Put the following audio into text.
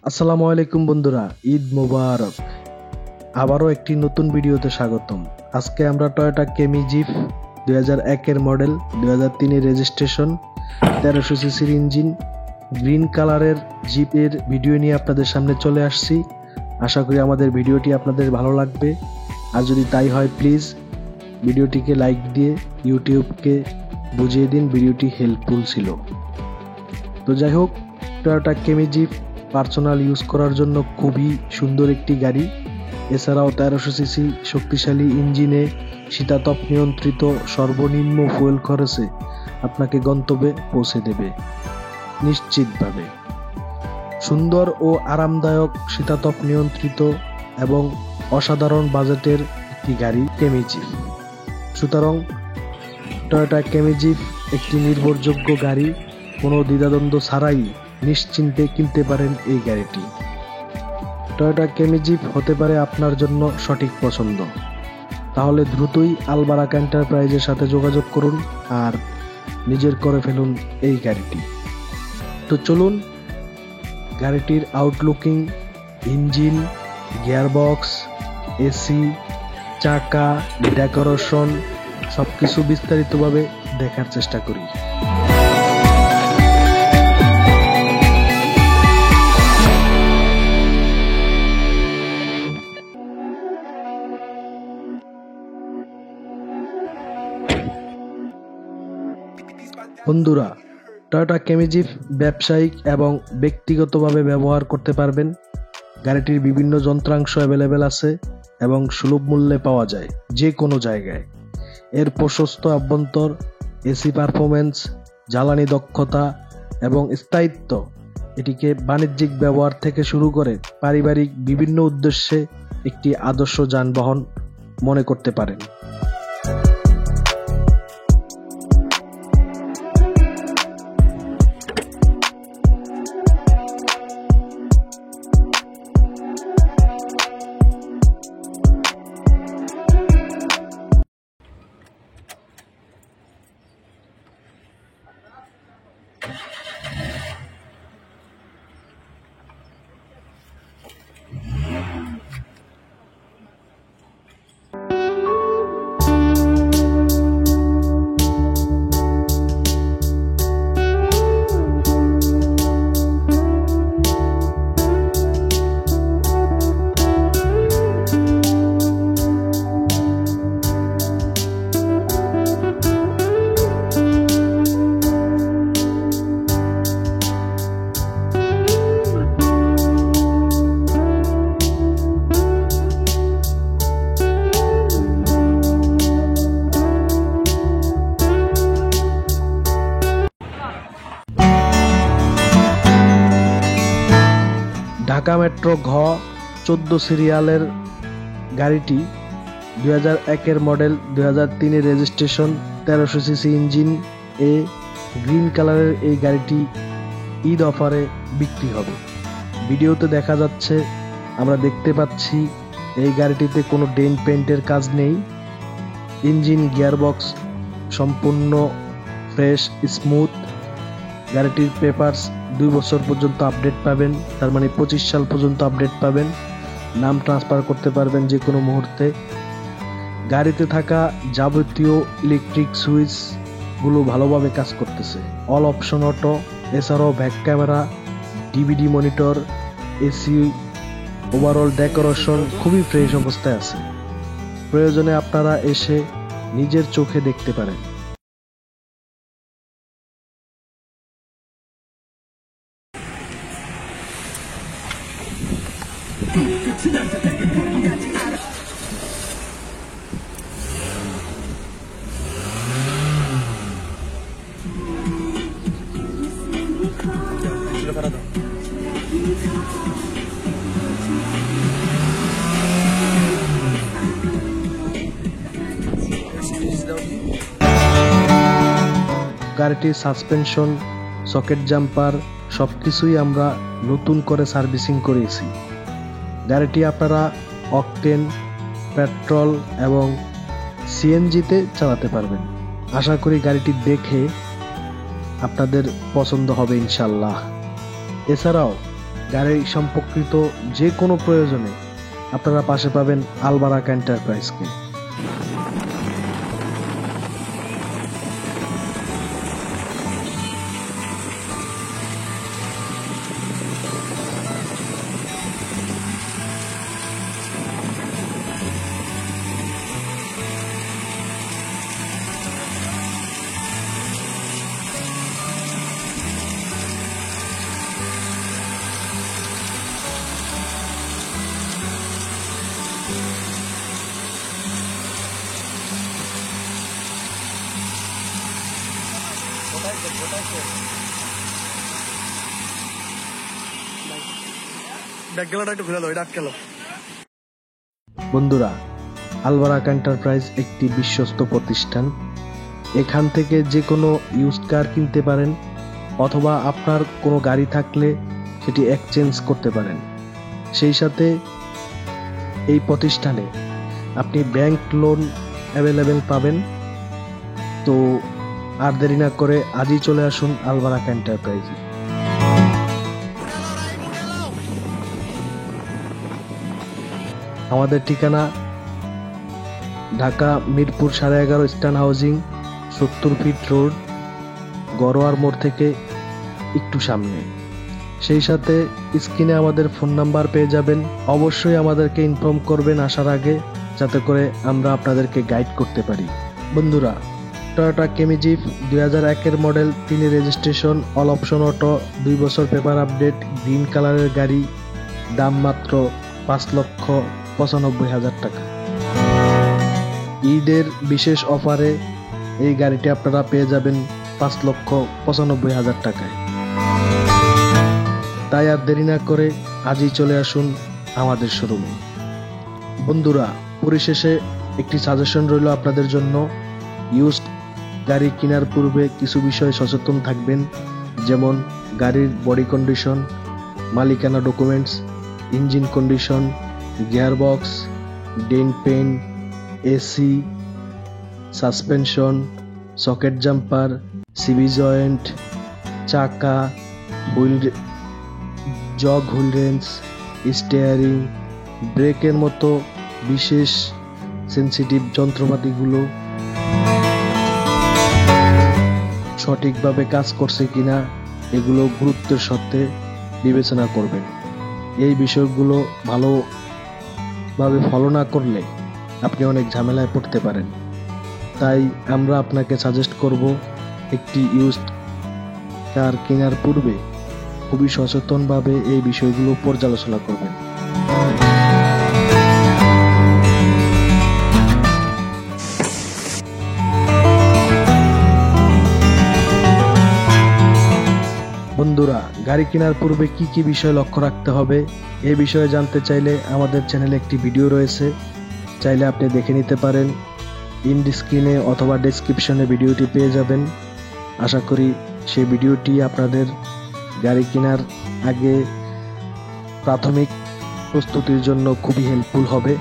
আসসালামু আলাইকুম বন্ধুরা, ঈদ মোবারক। আবারও একটি নতুন ভিডিওতে স্বাগতম। আজকে আমরা Toyota Camry jeep 2001 model, 2003 registration, 1300 সিসির ইঞ্জিন, গ্রিন কালারের জিপের ভিডিও নিয়ে আপনাদের সামনে চলে আসছি। আশা করি আমাদের ভিডিওটি আপনাদের ভালো লাগবে। আর যদি তাই হয়, প্লিজ ভিডিওটিকে লাইক দিয়ে ইউটিউবকে বুঝিয়ে দিন ভিডিওটি হেল্পফুল ছিল। তো যাই হোক, Toyota Camry zip personal use করার জন্য খুবই সুন্দর একটি গাড়ি। এছাড়াও 1300 সিসি শক্তিশালী ইঞ্জিনে শীতাতপ নিয়ন্ত্রিত সর্বনিম্ন ফুয়েল খরচে আপনাকে গন্তব্যে পৌঁছে দেবে নিশ্চিতভাবে। সুন্দর ও আরামদায়ক শীতাতপ নিয়ন্ত্রিত এবং অসাধারণ বাজেটের একটি গাড়ি কেমি জিপ। সুতরাং টয়োটা কেমি জিপ একটি নির্ভরযোগ্য গাড়ি। কোনো দ্বিধাদ্বন্দ্ব ছাড়াই নিশ্চিন্তে কিনতে পারেন এই গাড়িটি। টয়োটা কেমি জিপ হতে পারে আপনার জন্য সঠিক পছন্দ। তাহলে দ্রুতই আলবারাক এন্টারপ্রাইজের সাথে যোগাযোগ করুন আর নিজের করে ফেলুন এই গাড়িটি। তো চলুন গাড়িটির আউটলুকিং, ইঞ্জিন, গিয়ারবক্স, এসি, চাকা, ডেকোরেশন সবকিছু বিস্তারিতভাবে দেখার চেষ্টা করি। বন্ধুরা, টয়োটা কেমি জিপ ব্যবসায়িক এবং ব্যক্তিগতভাবে ব্যবহার করতে পারবেন। গাড়িটির বিভিন্ন যন্ত্রাংশ অ্যাভেলেবেল আছে এবং সুলভ মূল্যে পাওয়া যায় যে কোনো জায়গায়। এর প্রশস্ত অভ্যন্তর, এসি পারফরমেন্স, জ্বালানি দক্ষতা এবং স্থায়িত্ব এটিকে বাণিজ্যিক ব্যবহার থেকে শুরু করে পারিবারিক বিভিন্ন উদ্দেশ্যে একটি আদর্শ যানবাহন মনে করতে পারেন। ঢাকা মেট্রো ঘ 14 সিরিয়ালের গাড়িটি 2001 model, 2003 registration, 1300 CC engine a green কালারের এই গাড়িটি ঈদ অফারে বিক্রি হবে। ভিডিওতে দেখা যাচ্ছে, আমরা দেখতে পাচ্ছি এই গাড়িটিতে কোনো ডেন্ট পেন্টের কাজ নেই। ইঞ্জিন, গিয়ারবক্স সম্পূর্ণ ফ্রেশ, স্মুথ। গাড়িটির পেপারস 2 বছর পর্যন্ত আপডেট পাবেন, তার মানে 25 সাল পর্যন্ত আপডেট পাবেন। নাম ট্রান্সফার করতে পারবেন যে কোনো মুহূর্তে। গাড়িতে থাকা যাবতীয় ইলেকট্রিক সুইচগুলো ভালোভাবে কাজ করতেছে। অল অপশন অটো, এছাড়াও back camera, DVD monitor, AC, overall decoration খুবই ফ্রেশ অবস্থায় আছে। প্রয়োজনে আপনারা এসে নিজের চোখে দেখতে পারেন। গাড়িটির সাসপেনশন, সকেট জাম্পার সবকিছুই আমরা নতুন করে সার্ভিসিং করেছি। গাড়িটি আপনারা অকটেন, পেট্রোল এবং সিএনজিতে চালাতে পারবেন। আশা করি গাড়িটি দেখে আপনাদের পছন্দ হবে ইনশাল্লাহ। এছাড়াও গাড়ি সম্পর্কিত যে কোনো প্রয়োজনে আপনারা পাশে পাবেন আলবারাক এন্টারপ্রাইজকে। বন্ধুরা, আলবারাক এন্টারপ্রাইজ একটি বিশ্বস্ত প্রতিষ্ঠান। এখান থেকে যে কোনো ইউজড কার কিনতে পারেন, অথবা আপনার কোনো গাড়ি থাকলে সেটি এক্সচেঞ্জ করতে পারেন। সেই সাথে এই প্রতিষ্ঠানে আপনি ব্যাংক লোন অ্যাভেলেবেল পাবেন। তো আর দেরি না করে আজই চলে আসুন আলবারাক এন্টারপ্রাইজে। আমাদের ঠিকানা ঢাকা মিরপুর 11.5 স্টান হাউজিং, 70 ফিট রোড, গড়োয়ার মোড় থেকে একটু সামনে। সেই সাথে স্ক্রিনে আমাদের ফোন নাম্বার পেয়ে যাবেন। অবশ্যই আমাদেরকে ইনফর্ম করবেন আসার আগে, যাতে করে আমরা আপনাদেরকে গাইড করতে পারি। বন্ধুরা, Toyota Camry jeep 2001 model, 3 registration, all option auto, 2 বছর পেপার আপডেট, গ্রিন কালারের গাড়ি, দাম মাত্র 5,95,000 টাকা। ঈদের বিশেষ অফারে এই গাড়িটি আপনারা পেয়ে যাবেন 5,95,000 টাকায়। তাই আর দেরি না করে আজই চলে আসুন আমাদের শোরুমে। বন্ধুরা, পরিশেষে একটি সাজেশন রইল আপনাদের জন্য। ইউজড গাড়ি কেনার পূর্বে কিছু বিষয়ে সচেতন থাকবেন, যেমন গাড়ির বডি কন্ডিশন, মালিকানা documents, engine condition, gearbox, dent paint, AC, suspension, socket jumper, CV joint, চাকা, wheel, jack wheel wrench, steering, ব্রেকের মতো বিশেষ সেন্সিটিভ যন্ত্রপাতিগুলো সঠিকভাবে কাজ করছে কিনা এগুলো গুরুত্বের সাথে বিবেচনা করবেন। এই বিষয়গুলো ভালোভাবে ফলো না করলে আপনি অনেক ঝামেলায় পড়তে পারেন। তাই আমরা আপনাকে সাজেস্ট করব, একটি ইউজড কার কেনার পূর্বে খুবই সচেতনভাবে এই বিষয়গুলো পর্যালোচনা করবেন। বন্ধুরা, গাড়ি কেনার পূর্বে কি কি বিষয় লক্ষ্য রাখতে হবে এ বিষয়ে জানতে চাইলে আমাদের চ্যানেলে একটি ভিডিও রয়েছে, চাইলে আপনি দেখে নিতে পারেন। স্ক্রিনে অথবা ডেসক্রিপশনে ভিডিওটি পেয়ে যাবেন। আশা করি সেই ভিডিওটি আপনাদের গাড়ি কেনার আগে প্রাথমিক প্রস্তুতির জন্য খুবই হেল্পফুল হবে।